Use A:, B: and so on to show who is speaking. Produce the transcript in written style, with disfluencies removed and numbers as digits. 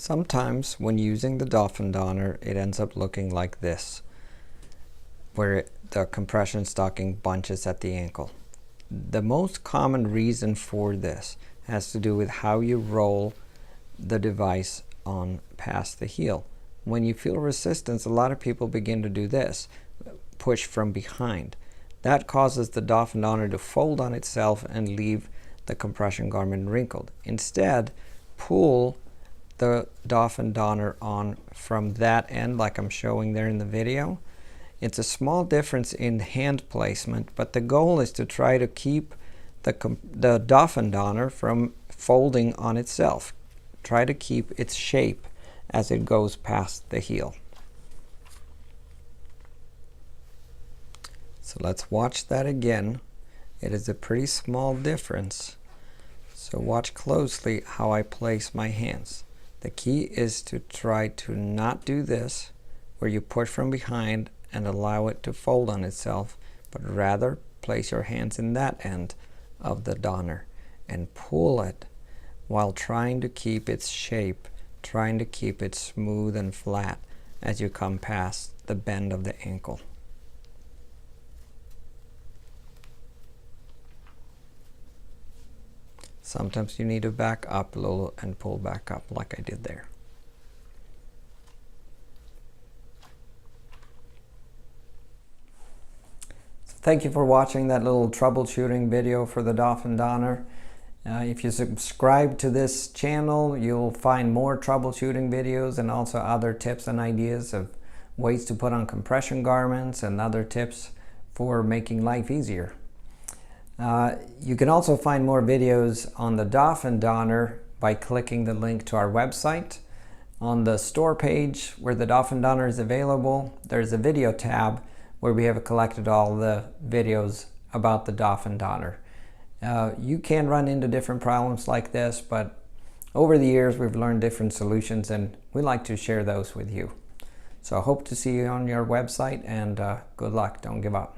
A: Sometimes when using the DoffnDonner, it ends up looking like this, where the compression stocking bunches at the ankle. The most common reason for this has to do with how you roll the device on past the heel. When you feel resistance, a lot of people begin to do this, push from behind. That causes the DoffnDonner to fold on itself and leave the compression garment wrinkled. Instead, pull the DoffnDonner on from that end like I'm showing there in the video. It's a small difference in hand placement, but the goal is to try to keep the DoffnDonner from folding on itself. Try to keep its shape as it goes past the heel. So let's watch that again. It is a pretty small difference. So watch closely how I place my hands. The key is to try to not do this, where you push from behind and allow it to fold on itself, but rather place your hands in that end of the donner and pull it while trying to keep its shape, trying to keep it smooth and flat as you come past the bend of the ankle. Sometimes you need to back up a little and pull back up like I did there. So thank you for watching that little troubleshooting video for the DoffnDonner. If you subscribe to this channel, you'll find more troubleshooting videos and also other tips and ideas of ways to put on compression garments and other tips for making life easier. You can also find more videos on the DoffnDonner by clicking the link to our website. On the store page where the DoffnDonner is available, there's a video tab where we have collected all the videos about the DoffnDonner. You can run into different problems like this, but over the years we've learned different solutions and we like to share those with you. So I hope to see you on your website, and good luck. Don't give up.